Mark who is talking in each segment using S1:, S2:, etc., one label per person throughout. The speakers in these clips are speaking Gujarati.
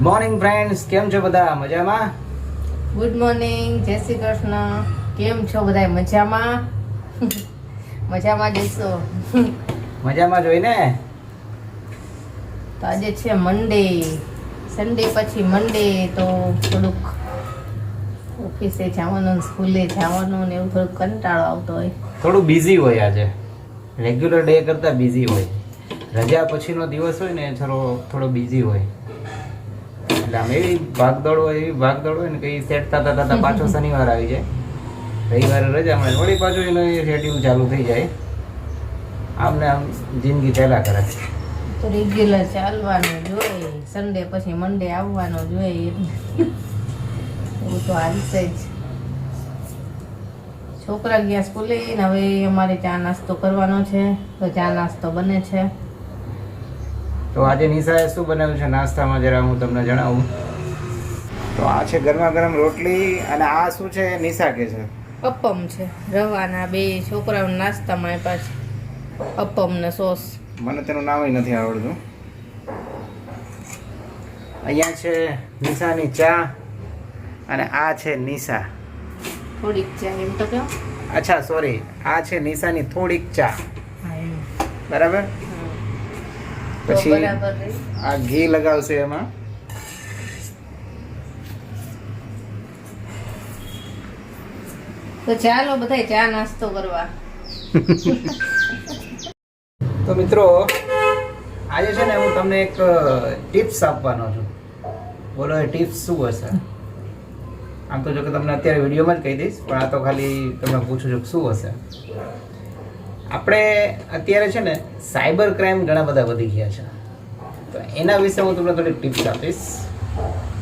S1: ગુડ મોર્નિંગ ફ્રેન્ડ્સ, કેમ છો બધા? મજામાં?
S2: ગુડ મોર્નિંગ, જય શ્રી કૃષ્ણ. કેમ છો બધા? મજામાં? મજામાં જઈશો?
S1: મજામાં જોઈને.
S2: તો આજે છે મંડે, સન્ડે પછી મંડે, તો થોડુંક ઓફિસે જવાનું, સ્કૂલે જવાનું ને એવું થોડુંક કંટાળો આવતો હોય.
S1: થોડું બિઝી હોય આજે, રેગ્યુલર ડે કરતાં બિઝી હોય. રજા પછીનો દિવસ હોય ને થોડો બિઝી હોય. એટલે આમ એવી ભાગદોડ હોય ને કંઈ સેટ થતા પાછો શનિવાર આવી જાય, રવિવારે રજા મળે, વળી પાછું એનો શેડ્યુલ ચાલુ થઈ જાય. આમને આમ જિંદગી ચાલ્યા કરે.
S2: તો રેગ્યુલર ચાલવાનું જોઈએ, સન્ડે પછી મંડે આવવાનો જોઈએ, એવું તો હાલશે જ. છોકરા ગયા સ્કૂલે ને હવે અમારે ચા નાસ્તો કરવાનો છે, તો ચા નાસ્તો બને છે.
S1: તો આજે નિશાએ શું બનાવ્યું છે નાસ્તામાં, જરા હું તમને જણાવું. તો આ છે ગરમા ગરમ રોટલી, અને આ શું છે નિશા કે છે?
S2: અપમ છે, રવાના. બે છોકરાઓના નાસ્તામાં આપ્યા છે અપમ ને સોસ.
S1: મને તેનું નામ નથી આવડતું. અહીંયા છે નિશાની ચા, અને આ છે નિશા.
S2: થોડીક ચા એમ તો કહો.
S1: અચ્છા સોરી, આ છે નિશાની થોડીક ચા.
S2: હા એમ
S1: બરાબર.
S2: તો
S1: પછી
S2: બરાબર રહી.
S1: આ ઘી લગાવશે એમાં.
S2: તો ચાલો બધા ચા નાસ્તો કરવા.
S1: તો મિત્રો, આજે છે ને હું તમને એક ટિપ્સ આપવાનો છું. બોલો એ ટિપ્સ શું હશે? આમ તો જો કે તમને અત્યારે વિડીયોમાં જ કહી દઈશ, પણ આ તો ખાલી તમને પૂછું છું કે શું હશે. આપણે અત્યારે છે ને સાયબર ક્રાઇમ ઘણા બધા વધી ગયા છે, તો એના વિશે હું તમને થોડીક ટિપ્સ આપીશ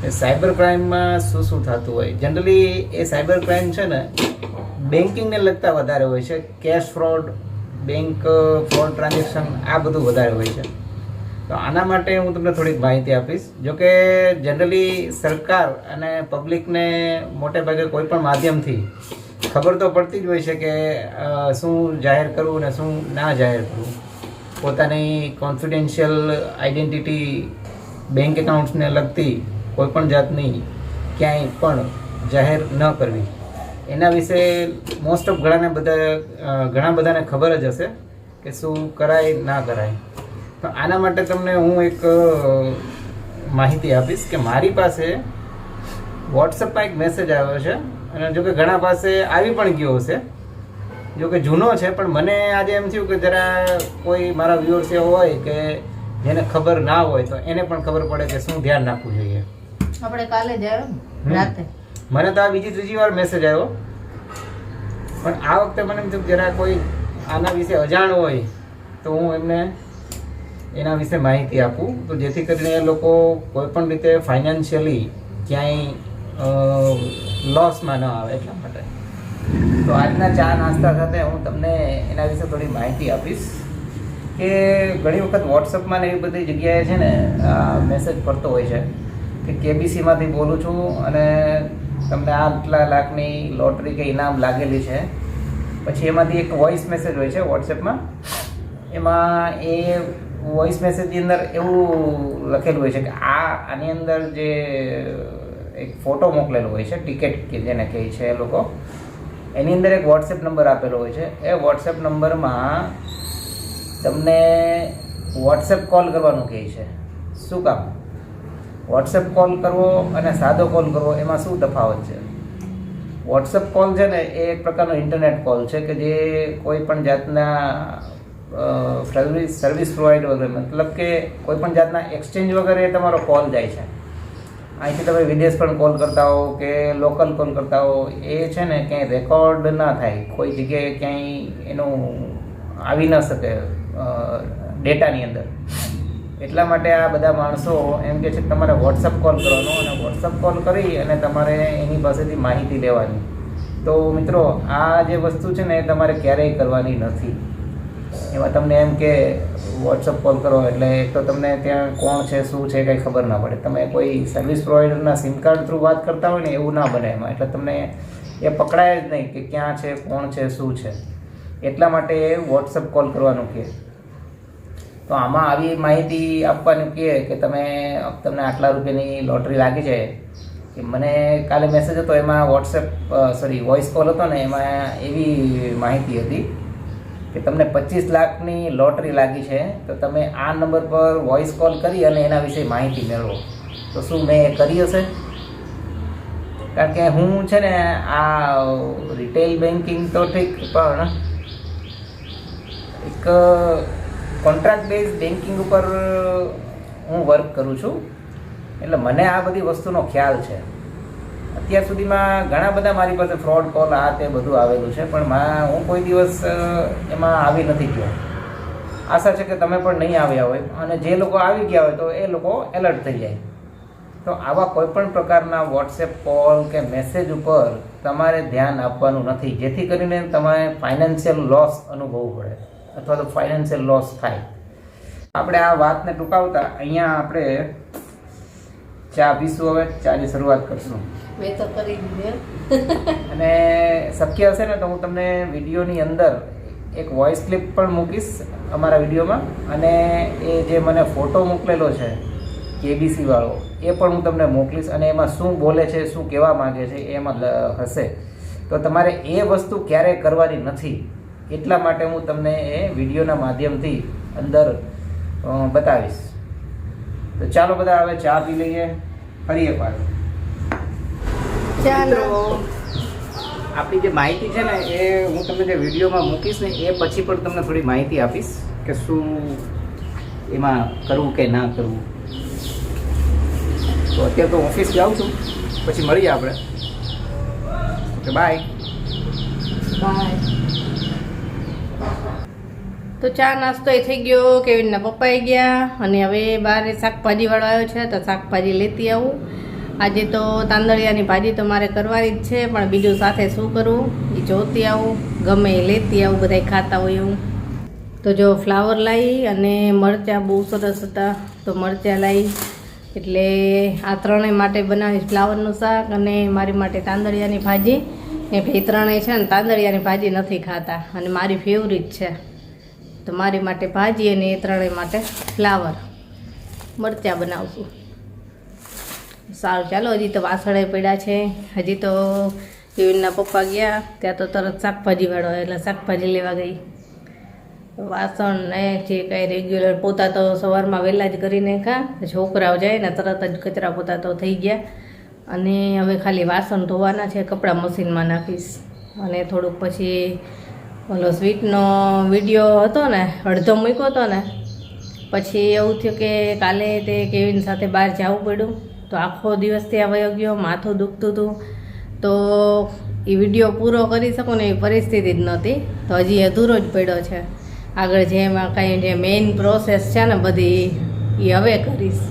S1: કે સાયબર ક્રાઇમમાં શું શું થતું હોય. જનરલી એ સાયબર ક્રાઇમ છે ને બેન્કિંગને લગતા વધારે હોય છે. Cash fraud, bank fraud transaction, આ બધું વધારે હોય છે. તો આના માટે હું તમને થોડીક માહિતી આપીશ. જોકે જનરલી સરકાર અને પબ્લિકને મોટે ભાગે કોઈ પણ માધ્યમથી ખબર તો પડતી જ હોય છે કે શું જાહેર કરવું ને શું ના જાહેર કરવું. પોતાની કોન્ફિડેન્શિયલ આઈડેન્ટિટી, બેંક એકાઉન્ટ્સને લગતી કોઈ પણ જાતની ક્યાંય પણ જાહેર ન કરવી, એના વિશે મોસ્ટ ઓફ ઘણા બધાને ખબર જ હશે કે શું કરાય ના કરાય. તો આના માટે તમને હું એક માહિતી આપીશ કે મારી પાસે વોટ્સઅપમાં એક મેસેજ આવ્યો છે, અને જો કે ઘણા પાસે આવી પણ ગયો હશે, જો કે જૂનો છે, પણ મને આજે એમ થયું કે જરા કોઈ મારા વ્યુઅર્સ એવો હોય કે જેને ખબર ના હોય તો એને પણ ખબર પડે કે શું ધ્યાન રાખવું જોઈએ.
S2: આપણે કાલે જ આવ્યો ને રાતે.
S1: મને તો આ બીજી ત્રીજી વાર મેસેજ આવ્યો, પણ આ વખતે મને એમ થયું જરા કોઈ આના વિશે અજાણ હોય તો હું એમને એના વિશે માહિતી આપું, તો જેથી કરીને એ લોકો કોઈ પણ રીતે ફાઇનાન્શિયલી ક્યાંય લોસમાં ન આવે, એટલા માટે. તો આજના ચા નાસ્તા સાથે હું તમને એના વિશે થોડી માહિતી આપીશ કે ઘણી વખત વોટ્સઅપમાં ને એવી બધી જગ્યાએ છે ને મેસેજ પડતો હોય છે કે કેબીસીમાંથી બોલું છું અને તમને આટલા લાખની લોટરી કે ઇનામ લાગેલી છે. પછી એમાંથી એક વોઇસ મેસેજ હોય છે વોટ્સએપમાં. એમાં એ વોઇસ મેસેજની અંદર એવું લખેલું હોય છે કે આની અંદર જે એક ફોટો મોકલેલો હોય છે, ટિકિટ કે જેને કહે છે એ લોકો, એની અંદર એક વોટ્સએપ નંબર આપેલો હોય છે. એ વોટ્સએપ નંબરમાં તમને વોટ્સએપ કોલ કરવાનું કહે છે. શું કામ? વોટ્સએપ કોલ કરવો અને સાદો કોલ કરવો, એમાં શું તફાવત છે? વોટ્સએપ કોલ છે ને એ એક પ્રકારનો ઇન્ટરનેટ કોલ છે કે જે કોઈ પણ જાતના સર્વિસ પ્રોવાઈડ વગર, મતલબ કે કોઈ પણ જાતના એક્સચેન્જ વગર એ તમારો કોલ જાય છે. અહીંથી તમે વિદેશ પણ કોલ કરતા હો કે લોકલ કોલ કરતા હો, એ છે ને ક્યાંય રેકોર્ડ ના થાય, કોઈ જગ્યાએ ક્યાંય એનું આવી ન શકે ડેટાની અંદર. એટલા માટે આ બધા માણસો એમ કહે છે કે તમારે વોટ્સઅપ કોલ કરવાનો, અને વોટ્સઅપ કોલ કરી અને તમારે એની પાસેથી માહિતી લેવાની. તો મિત્રો, આ જે વસ્તુ છે ને એ તમારે ક્યારેય કરવાની નથી. એમાં તમને એમ કે વોટ્સઅપ કોલ કરો એટલે એક તો તમને ત્યાં કોણ છે શું છે કંઈ ખબર ના પડે. તમે કોઈ સર્વિસ પ્રોવાઈડરના સિમ કાર્ડ થ્રુ વાત કરતા હોય ને એવું ના બને એમાં, એટલે તમને એ પકડાય જ નહીં કે ક્યાં છે, કોણ છે, શું છે. એટલા માટે વોટ્સઅપ કોલ કરવાનું કહે. તો આમાં આવી માહિતી આપવાનું કે તમને આટલા રૂપિયાની લોટરી લાગી છે કે મને કાલે મેસેજ હતો એમાં વોઇસ કોલ હતો ને એમાં એવી માહિતી હતી કે તમને 25 લાખની લોટરી લાગી છે તો તમે આ નંબર પર વોઇસ કોલ કરી અને એના વિશે માહિતી મેળવો. તો શું મેં એ કરી હશે? કારણ કે હું છે ને આ રિટેલ બેન્કિંગ તો ઠીક પણ એક કોન્ટ્રાક્ટ બેઝ બેન્કિંગ ઉપર હું વર્ક કરું છું એટલે મને આ બધી વસ્તુનો ખ્યાલ છે. અત્યાર સુધીમાં ઘણા બધા મારી પાસે ફ્રોડ કોલ આ તે બધું આવેલું છે પણ હું કોઈ દિવસ એમાં આવી નથી ગયો. આશા છે કે તમે પણ નહીં આવ્યા હોય અને જે લોકો આવી ગયા હોય તો એ લોકો એલર્ટ થઈ જાય. તો આવા કોઈ પણ પ્રકારના વોટ્સએપ કોલ કે મેસેજ ઉપર તમારે ધ્યાન આપવાનું નથી જેથી કરીને તમારે ફાઇનાન્શિયલ લોસ અનુભવવું પડે અથવા તો ફાઇનાન્શિયલ લોસ થાય. આપણે આ વાતને ટૂંકાવતા અહીંયા આપણે ચા પીશું. હવે ચાની શરૂઆત કરશું.
S2: મેં તો કરી દીધી.
S1: અને શક્ય હશે ને તો હું તમને વિડીયોની અંદર એક વોઇસ ક્લિપ પણ મૂકીશ અમારા વિડીયોમાં અને એ જે મને ફોટો મોકલેલો છે કેબીસી વાળો એ પણ હું તમને મોકલીશ અને એમાં શું બોલે છે શું કહેવા માંગે છે એમાં હશે. તો તમારે એ વસ્તુ ક્યારેય કરવાની નથી એટલા માટે હું તમને એ વિડીયોના માધ્યમથી અંદર બતાવીશ. તો ચાલો બધા હવે ચા પી લઈએ. ફરી એકવાર આપણી જે માહિતી છે ને એ હું તમને જે વિડીયોમાં મૂકીશ ને એ પછી પણ તમને થોડી માહિતી આપીશ કે શું એમાં કરવું કે ના કરવું. તો અત્યારે તો ઓફિસ જાઉં છું પછી મળીએ આપણે. Okay bye.
S2: તો ચા નાસ્તો એ થઈ ગયો. કેવિનના પપ્પા ગયા અને હવે બહાર શાકભાજીવાળો આવ્યો છે તો શાકભાજી લેતી આવું. આજે તો તાંદળિયાની ભાજી તો મારે કરવાની જ છે પણ બીજું સાથે શું કરવું એ જોતી આવું. ગમે એ લેતી આવું, બધા ખાતા હોય એવું. તો જો ફ્લાવર લાવી અને મરચાં બહુ સરસ હતા તો મરચાં લાવી એટલે આ ત્રણેય માટે બનાવીશ ફ્લાવરનું શાક અને મારી માટે તાંદળિયાની ભાજી. એ ભાઈ ત્રણેય છે ને તાંદળિયાની ભાજી નથી ખાતા અને મારી ફેવરિટ છે તો મારી માટે ભાજી અને એ ત્રણેય માટે ફ્લાવર મરચાં બનાવશું. સારું ચાલો. હજી તો વાસણે પડ્યા છે. હજી તો કેવિનના પપ્પા ગયા ત્યાં તો તરત શાકભાજીવાળો એટલે શાકભાજી લેવા ગઈ. વાસણ ને જે કાંઈ રેગ્યુલર પોતા તો સવારમાં વહેલા જ કરીને છોકરાઓ જાય ને તરત જ કચરા પોતા તો થઈ ગયા અને હવે ખાલી વાસણ ધોવાના છે. કપડાં મશીનમાં નાખીશ અને થોડુંક પછી ઓલો સ્વીટનો વિડીયો હતો ને અડધો મૂક્યો હતો ને પછી એવું થયું કે કાલે તે કેવિન સાથે બહાર જવું પડ્યું તો આખો દિવસ ત્યાં વયો ગયો. માથું દુખતું હતું તો એ વિડીયો પૂરો કરી શકું ને એવી પરિસ્થિતિ જ નહોતી તો હજી અધૂરો જ પડ્યો છે. આગળ જેમાં કાંઈ જે મેઇન પ્રોસેસ છે ને બધી એ હવે કરીશ.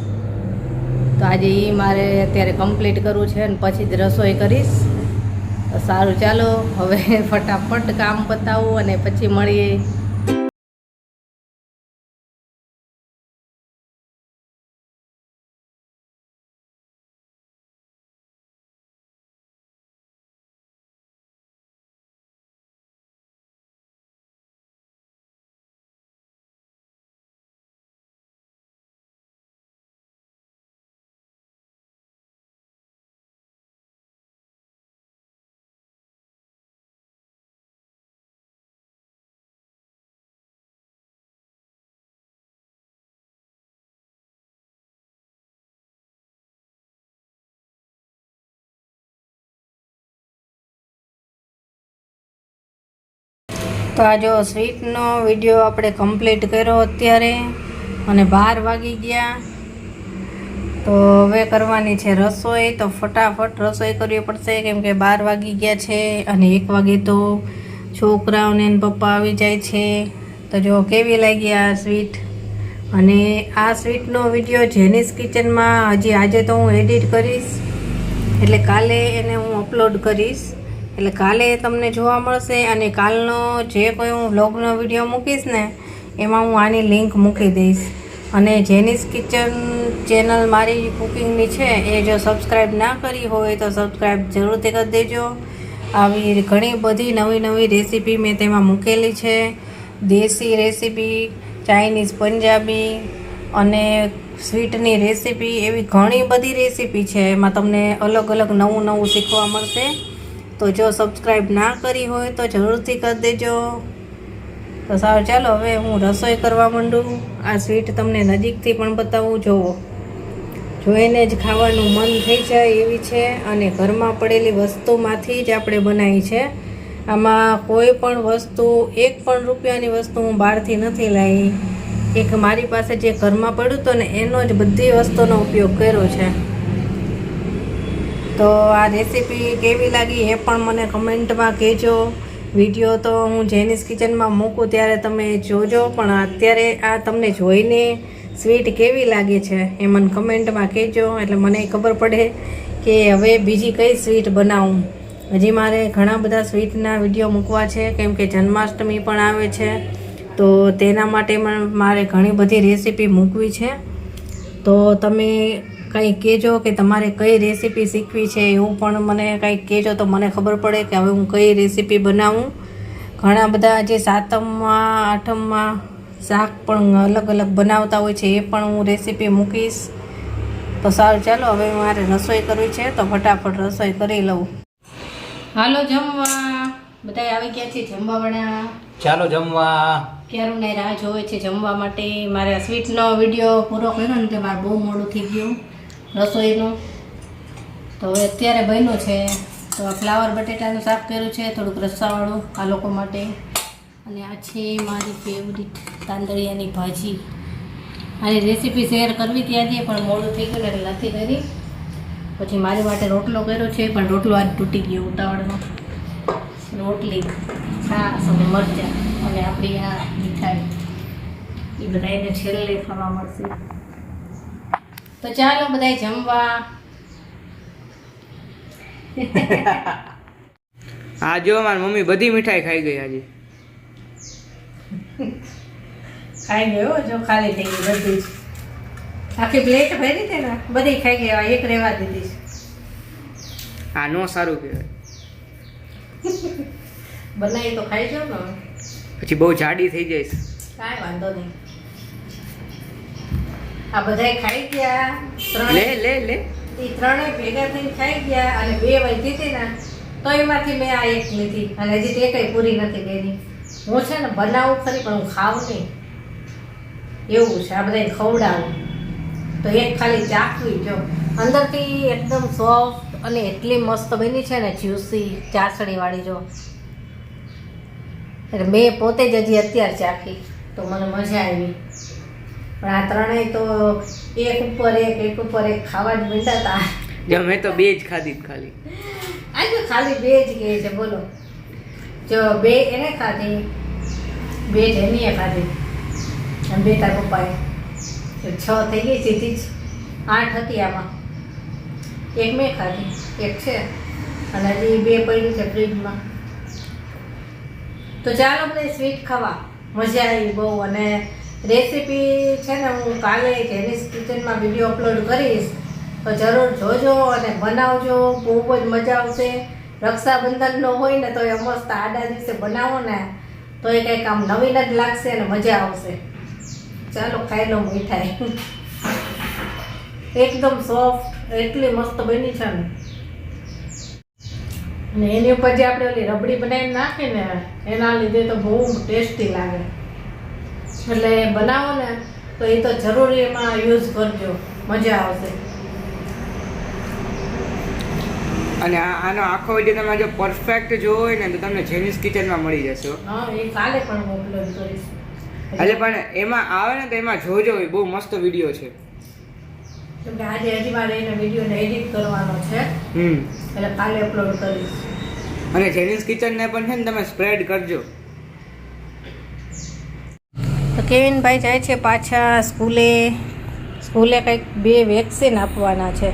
S2: તો આજે એ મારે અત્યારે કમ્પ્લીટ કરવું છે ને પછી જ રસોઈ કરીશ. સારું ચાલો હવે ફટાફટ કામ પતાવું અને પછી મળીએ. તો આ જો સ્વીટનો વિડીયો આપણે કમ્પ્લીટ કર્યો અત્યારે અને 12 વાગી ગયા. તો હવે કરવાની છે રસોઈ. તો ફટાફટ રસોઈ કરવી પડશે કેમ કે 12 વાગી ગયા છે અને 1 વાગે તો છોકરાઓને પપ્પા આવી જાય છે. તો જો કેવી લાગી આ સ્વીટ. અને આ સ્વીટનો વિડીયો જેનીસ કિચનમાં હજી આજે તો હું એડિટ કરીશ એટલે કાલે એને હું અપલોડ કરીશ એટલે કાલે તમને જોવા મળશે. અને કાલનો જે કોઈ હું વ્લોગનો વિડીયો મૂકીશ ને એમાં હું આની લિંક મૂકી દઈશ. અને જેનીસ કિચન ચેનલ મારી કુકિંગની છે એ જો સબસ્ક્રાઈબ ના કરી હોય તો સબસ્ક્રાઈબ જરૂરથી કરી દેજો. આવી ઘણી બધી નવી નવી રેસીપી મેં તેમાં મૂકેલી છે. દેશી રેસીપી ચાઇનીઝ, પંજાબી અને સ્વીટની રેસીપી, એવી ઘણી બધી રેસીપી છે. એમાં તમને અલગ અલગ નવું નવું શીખવા મળશે. તો જો સબસ્ક્રાઈબ ના કરી હોય તો જરૂરથી કરી દેજો. તો સારું, ચાલો હવે હું રસોઈ કરવા માંડું. આ સ્વીટ તમને નજીકથી પણ બતાવું. જોવો, જોઈને જ ખાવાનું મન થઈ જાય એવી છે. અને ઘરમાં પડેલી વસ્તુમાંથી જ આપણે બનાવી છે. આમાં કોઈ પણ વસ્તુ, 1 પણ રૂપિયાની વસ્તુ હું બહારથી નથી લાવી. એક મારી પાસે જે ઘરમાં પડ્યું હતું ને એનો જ બધી વસ્તુનો ઉપયોગ કર્યો છે. તો આ રેસીપી કેવી લાગી એ પણ મને કમેન્ટમાં કહેજો. વિડીયો તો હું જેનીસ કિચનમાં મૂકું ત્યારે તમે જોજો, પણ અત્યારે આ તમને જોઈને સ્વીટ કેવી લાગે છે એ મને કમેન્ટમાં કહેજો, એટલે મને ખબર પડે કે હવે બીજી કઈ સ્વીટ બનાવું. હજી મારે ઘણા બધા સ્વીટના વિડીયો મૂકવા છે, કેમ કે જન્માષ્ટમી પણ આવે છે. તો તેના માટે મારે ઘણી બધી રેસીપી મૂકવી છે. તો તમે કંઈ કહેજો કે તમારે કઈ રેસીપી શીખવી છે, એવું પણ મને કંઈક કહેજો તો મને ખબર પડે કે હવે હું કઈ રેસીપી બનાવું. ઘણા બધા જે 7મમાં 8મમાં શાક પણ અલગ અલગ બનાવતા હોય છે, એ પણ હું રેસીપી મૂકીશ. તો સારું, ચાલો હવે મારે રસોઈ કરવી છે, તો ફટાફટ રસોઈ કરી લઉં. હાલો જમવા, બધા આવી ગયા છે જમવાવાળા.
S1: ચાલો જમવા.
S2: ક્યારું ને રાહ જોવે છે જમવા માટે. મારે આ સ્વીટનો વિડીયો પૂરો કર્યો ને એટલે મારે બહુ મોડું થઈ ગયું રસોઈનું. તો હવે અત્યારે બન્યું છે. તો આ ફ્લાવર બટેટાનું શાક કર્યું છે, થોડુંક રસ્સાવાળું આ લોકો માટે. અને આ છે મારી ફેવરિટ તાંદળિયાની ભાજી. આની રેસીપી શેર કરવી હતી આજે, પણ મોડું થઈ ગયું એટલે નથી કરી. પછી મારી માટે રોટલો કર્યો છે, પણ રોટલો આજ તૂટી ગયો ઉતાવળમાં. રોટલી, છાશ અને મરચાં અને આપણી આ મીઠાઈ, એ બધા એને છેલ્લે ખાવા મળશે. તો ચાલો બધા જમવા.
S1: આ જો મારી મમ્મી બધી મીઠાઈ ખાઈ ગઈ આજે.
S2: ખાઈ ગયો જો, ખાલી થઈ ગઈ બધી જ. આખી પ્લેટ ભરી હતી ને, બધી ખાઈ ગઈ. એક રહેવા દીધી.
S1: આ નો સારું કહેવાય.
S2: બનાવી તો ખાઈ જાવ ને,
S1: પછી બહુ જાડી થઈ જઈશ.
S2: કાંઈ વાંધો નહીં. આ બધાય ખાઈ ગયા.
S1: લે લે લે,
S2: એ ત્રણેય ભેગા થઈને ખાઈ ગયા. અને 2 વધી હતી ને, તો એમાંથી મેં આ એક લીધી. અને હજી તે કંઈ પૂરી નથી કરી. હું છે ને બનાવું ખરી, પણ હું ખાવું નહીં એવું છે. આ બધાને ખવડાવું તો એક ખાલી ચાખવી. જો અંદરથી એકદમ સોફ્ટ અને એટલી મસ્ત બની છે ને, જ્યુસી ચાસણીવાળી. જો એટલે મેં પોતે જ હજી અત્યારે ચાખી તો મને મજા આવી. પણ આ ત્રણેય તો એક ઉપર એક ખાવા જ માંડ્યા હતા.
S1: મેં તો 2 જ ખાધી ખાલી.
S2: આજે ખાલી 2 જ કહે છે, બોલો. જો 2 એને ખાધી, 2 જ એનીએ ખાધી, અને 2 તાર પપ્પાએ. 6 થઈ ગઈ સીધી જ. 8 હતી આમાં. 1 મેં ખાધી, 1 છે, અને હજી 2 પડ્યું છે ફ્રીજમાં. તો ચાલો બધા સ્વીટ ખાવા. મજા આવી બહુ. અને રેસીપી છે ને હું કાલે જેનીસ કિચનમાં વિડીયો અપલોડ કરીશ, તો જરૂર જોજો અને બનાવજો. બહુ જ મજા આવશે. રક્ષાબંધનનો હોય ને તો એ મસ્ત આડા દિવસે બનાવો ને તો એ કંઈક આમ નવીન જ લાગશે અને મજા આવશે. ચાલો ખાઈ લો મીઠાઈ. એકદમ સોફ્ટ, એટલી મસ્ત બની છે ને. અને એની ઉપર જે આપણે ઓલી રબડી બનાવીને નાખી ને, એના લીધે તો બહુ ટેસ્ટી લાગે. એટલે બનાવો ને તો એ તો જરૂરી એમાં યુઝ કરજો, મજા આવશે.
S1: અને આનો આખો વિડીયો તમે જો પરફેક્ટ જોવો હોય ને તો તમને જેનીસ કિચનમાં મળી જશે.
S2: હા, એ કાલે પણ હું અપલોડ કરીશ.
S1: એટલે પણ એમાં આવે ને તો એમાં જોજો, એ બહુ મસ્ત વિડીયો છે.
S2: કેમ કે આજે હજી મારે એને વિડીયોને એડિટ કરવાનો છે, એટલે કાલે અપલોડ કરીશ.
S1: અને જેનીસ કિચનને પણ છે ને તમે સ્પ્રેડ કરજો.
S2: તો કેવિનભાઈ જાય છે પાછા સ્કૂલે. કંઈક 2 વેક્સિન આપવાના છે,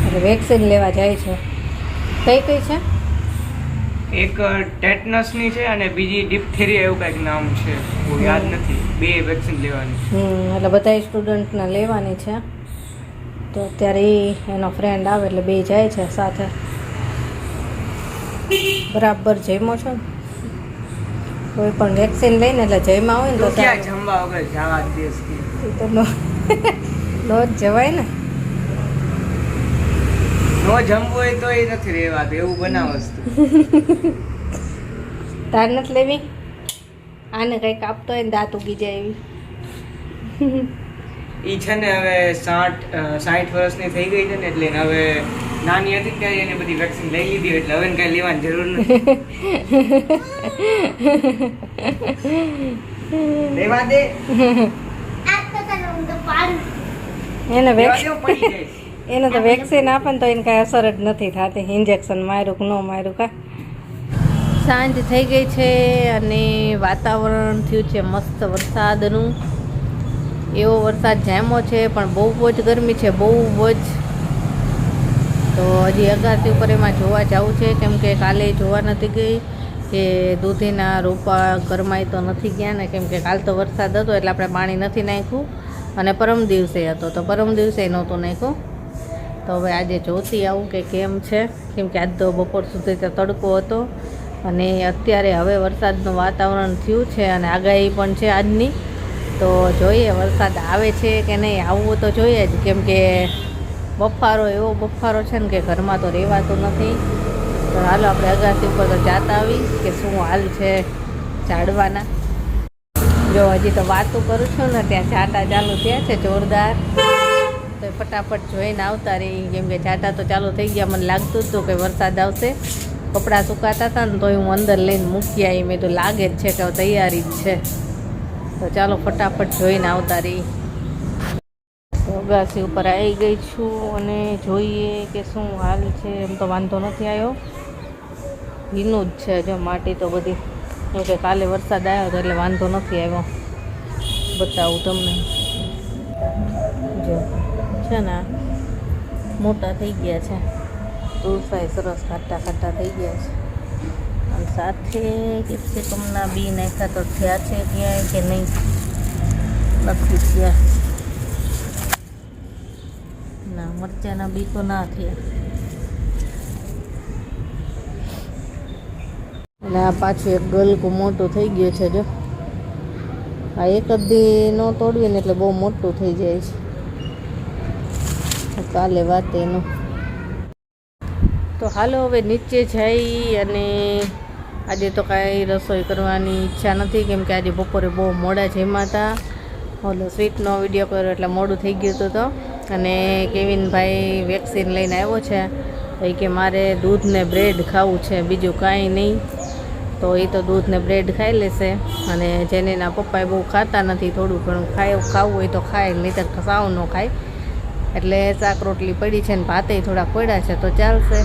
S2: એટલે વેક્સિન લેવા જાય છે. કઈ છે?
S1: એક ટેટનસની છે અને બીજી ડિપ્થેરિયા એવું કંઈક નામ છે, બહુ યાદ નથી. 2 વેક્સિન લેવાની.
S2: એટલે બધા સ્ટુડન્ટને લેવાની છે. તો અત્યારે એનો ફ્રેન્ડ આવે એટલે 2 જાય છે સાથે. બરાબર જમ્યો છો ને? કોઈ પણ વેક્સિન લઈને એટલે જયમાં હોય ને
S1: તો
S2: તો
S1: ક્યાં
S2: સારું.
S1: જમવા વગર જવા દેશ કે
S2: એ તો નો નો જ જવાય ને.
S1: નો જમવું હોય તો એ નથી રહેવાતું એવું બનાવ વસ્તુ.
S2: તાર નથી લેવી આને કંઈક આપતો હોય ને દાંત ઉગી જાય એવી.
S1: ઈ છે ને હવે 60 વર્ષની થઈ ગઈ છે ને એટલે એને હવે નાની હતી ત્યારે એને બધી વેક્સિન લઈ લીધી એટલે હવે એને કઈ લેવાની જરૂર નથી. લેવા દે
S2: એને
S1: લેવા દે, હું પડી જઈશ.
S2: એને તો વેક્સિન આપે ને તો એને કાંઈ અસર જ નથી થતી. ઇન્જેક્શન માર્યું કે ન માર્યું કા. સાંજ થઈ ગઈ છે અને વાતાવરણ થયું છે મસ્ત વરસાદનું. એવો વરસાદ જામ્યો છે પણ બહુ જ ગરમી છે, બહુ જ. તો હજી અગાસી ઉપર એમાં જોવા જવું છે કેમ કે કાલે જોવા નથી ગઈ કે દૂધીના રોપા ઘરમાંય તો નથી ગયા ને કેમ કે કાલ તો વરસાદ હતો એટલે આપણે પાણી નથી નાખ્યું અને પરમ દિવસે હતો તો પરમ દિવસે નહોતું નાખ્યું. તો હવે આજે જોતી આવું કે કેમ છે કેમ કે આજ તો બપોર સુધી તો તડકો હતો અને અત્યારે હવે વરસાદનું વાતાવરણ થયું છે અને આગાહી પણ છે આજની. તો જોઈએ વરસાદ આવે છે કે નહીં, આવવું તો જોઈએ જ કેમ કે બફારો એવો બફારો છે ને કે ઘરમાં તો રહેવાતું નથી. તો હાલો આપણે અગાસી ઉપર તો જાતા આવી કે શું હાલ છે ઝાડવાના. જો હજી તો વાતું કરું છું ને ત્યાં ઝાટા ચાલુ થયા છે જોરદાર. તો ફટાફટ જોઈને આવતા રહી કેમ કે ઝાટા તો ચાલુ થઈ ગયા. મને લાગતું હતું કે વરસાદ આવશે. કપડાં સુકાતા હતા ને તો હું અંદર લઈને મૂકી આવી. મેં તો લાગે જ છે કે તૈયારી જ છે. તો ચાલો ફટાફટ જોઈને આવતા રહી. અગાસી ઉપર આવી ગઈ છું અને જોઈએ કે શું હાલ છે. એમ તો વાંધો નથી આવ્યો, ભીનું જ છે જો માટી તો બધી. કેમ કે કાલે વરસાદ આવ્યો હતો એટલે વાંધો નથી આવ્યો. બતાવું તમને જો છે ને મોટા થઈ ગયા છે. તુલસાઈ સરસ ખાટા ખાટા થઈ ગયા છે અને સાથે કેપ્સિકમના બી નાખ્યા તો થયા છે ક્યાંય કે નહીં નથી થયા. ના મરચાંના બી તો ના થયા. અને આ પાછું એક ગલકું મોટું થઈ ગયું છે જો. આ એક જ દી ન તોડવી ને એટલે બહુ મોટું થઈ જાય છે. કાલે વાત એનું. તો હાલો હવે નીચે જઈ અને આજે તો કાંઈ રસોઈ કરવાની ઈચ્છા નથી કેમ કે આજે બપોરે બહુ મોડા જમ્યા હતા. ઓલો સ્વીટનો વિડીયો કર્યો એટલે મોડું થઈ ગયું હતું. તો અને કેવિનભાઈ વેક્સિન લઈને આવ્યો છે તો એ કે મારે દૂધ ને બ્રેડ ખાવું છે બીજું કાંઈ નહીં. તો એ તો દૂધ ને બ્રેડ ખાઈ લેશે અને જેને એના પપ્પાએ બહુ ખાતા નથી થોડું ઘણું ખાવું હોય તો ખાય નહીંતર સાવ ન ખાય. એટલે શાક રોટલી પડી છે ને ભાતે થોડા પડ્યા છે તો ચાલશે.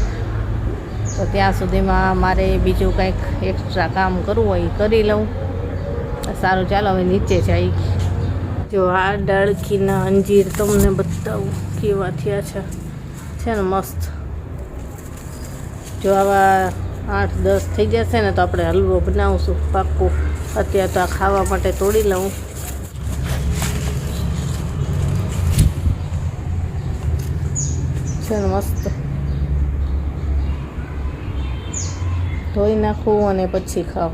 S2: તો ત્યાં સુધીમાં મારે બીજું કંઈક એક્સ્ટ્રા કામ કરવું હોય એ કરી લઉં. સારું ચાલો હવે નીચે જઈ. જો આ ડાળખીના અંજીર તમને બતાવું કેવા થયા છે ને મસ્ત. જો આવા 8-10 થઈ જશે ને તો આપણે હલવો બનાવશું પાક્કું. અત્યારે તો આ ખાવા માટે તોડી લઉં. છે ને મસ્ત ધોઈ નાખવું અને પછી ખાવ.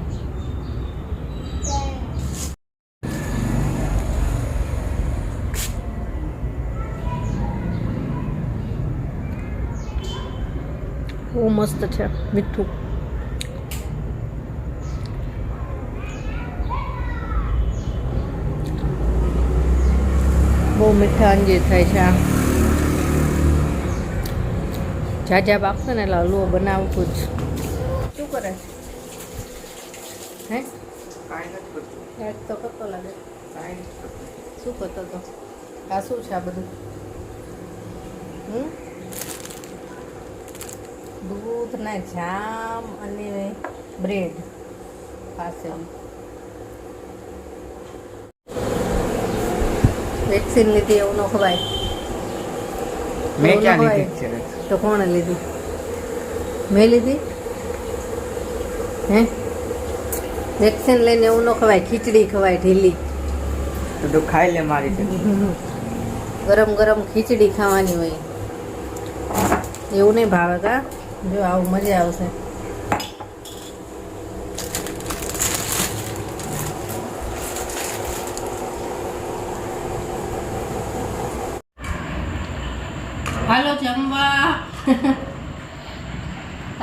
S2: બહુ મસ્ત છે મીઠું. બહુ મીઠા અંજીર થાય છે આ. જાજા પાકશે ને એટલે હલવો બનાવતું જ. શું કરે છે હે?
S1: કાંઈ નથી કરતું.
S2: યાદ તો કરતો લાગે.
S1: કાંઈ નથી કરતું.
S2: શું કરતો હતો? આ શું છે આ બધું? દૂધ ના જામ અને બ્રેડ પાસે. વેક્સિન લીધી એવું ન ખવાય.
S1: મેં ક્યાં
S2: ખવાય.
S1: લીધી છે?
S2: તો કોણે લીધી? મેં લીધી હે? વેક્સિન લઈને એવું ન ખવાય. ખીચડી ખવાય ઢીલી.
S1: તો તું ખાઈ લે મારી છે.
S2: ગરમ ગરમ ખીચડી ખાવાની હોય. એવું નહીં ભાવે કા? જો આવું મજા આવશે. હાલો જમવા.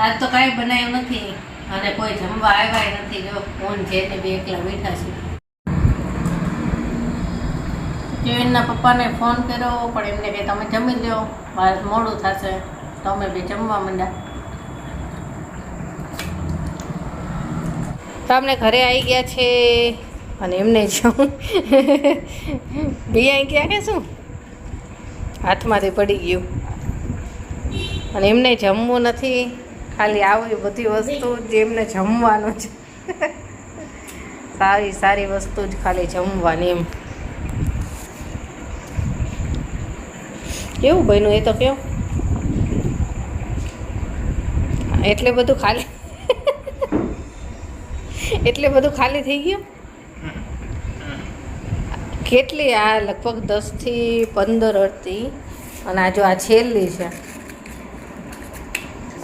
S2: આજ તો કાંઈ બનાવ્યું નથી અને કોઈ જમવા આવ્યા નથી. જો ફોન છે ને બે એકલા બેઠા છે. કેવિનના પપ્પાને ફોન કર્યો પણ એમને કે તમે જમી લો, મારે મોડું થશે, તો અમે બે જમવા માંડ્યા. તો અમને ઘરે આવી ગયા છે અને એમને જવું બિયા ગયા કે શું હાથમાંથી પડી ગયું અને એમને જમવું નથી, ખાલી આવી બધી વસ્તુ જ એમને જમવાનું છે. સારી સારી વસ્તુ જ ખાલી જમવાની. એમ કેવું બન્યું એ તો કેવું, એટલે બધું ખાલી એટલે બધું ખાલી થઈ ગયું. કેટલી આ લગભગ 10 થી 15 હતી અને આ જો આ છેલ્લી છે.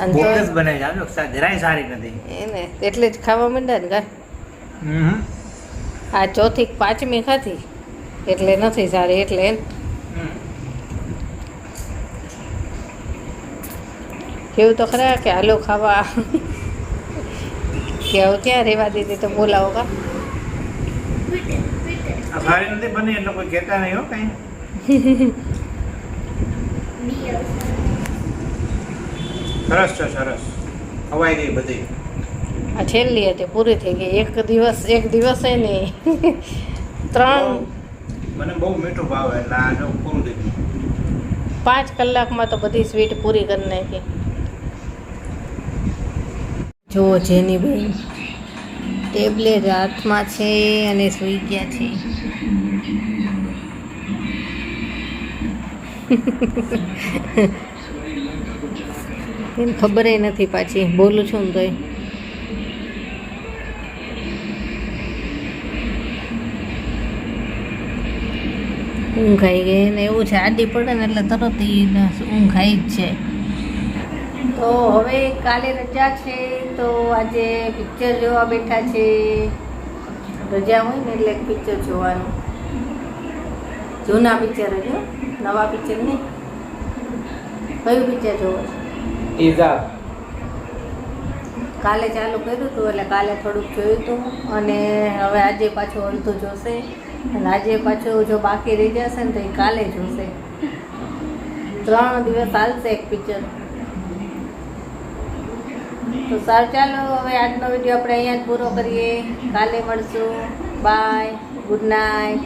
S2: અને તો
S1: બોગસ બનાવી જાજો, જરાય સારી નથી
S2: એને એટલે જ ખાવા માંડ્યા ને કા. આ ચોથી 5મી ખાધી એટલે નથી સારી. એટલે કેવું તો ખરા કે હાલો ખાવા કે હવે ક્યાં રહેવા દીધી તો બોલાવો કા.
S1: સારી નથી બની એટલે કોઈ કહેતા નહીં હો કઈ. સરસ છે, સરસ ખવાઈ ગઈ બધી.
S2: આ છેલ્લી હતી, પૂરી થઈ ગઈ. એક દિવસે નહીં 3
S1: મને બહુ મીઠું ભાવે એટલે આ જો પૂરું થઈ ગયું.
S2: 5 કલાકમાં તો બધી સ્વીટ પૂરી કરી નાખી. જો જેની બેન ટેબ્લેટ હાથમાં છે અને સૂઈ ગયા છે. એને ખબર નથી પાછી બોલું છું ને તોય. ઊંઘ આવી ગઈ ને એવું છે, આડી પડે ને એટલે તરત ઊંઘ આવી જ છે. તો હવે કાલે રજા છે તો આજે પિક્ચર જોવા બેઠા છે. રજા હોય ને એટલે પિક્ચર જોવાનું. જૂના પિક્ચર જો, નવા પિક્ચર નહીં. કયું પિક્ચર જોવો છે?
S1: ઈઝા
S2: કાલે ચાલુ કર્યું હતું એટલે કાલે થોડુંક જોયું હતું અને હવે આજે પાછું અડધું જોશે અને આજે પાછું જો બાકી રહી જશે ને તો એ કાલે જોશે. 3 દિવસ ચાલશે એક પિક્ચર. તો સારું ચાલો હવે આજનો વિડીયો આપણે અહીંયા જ પૂરો કરીએ. કાલે મળશું. Bye, good night.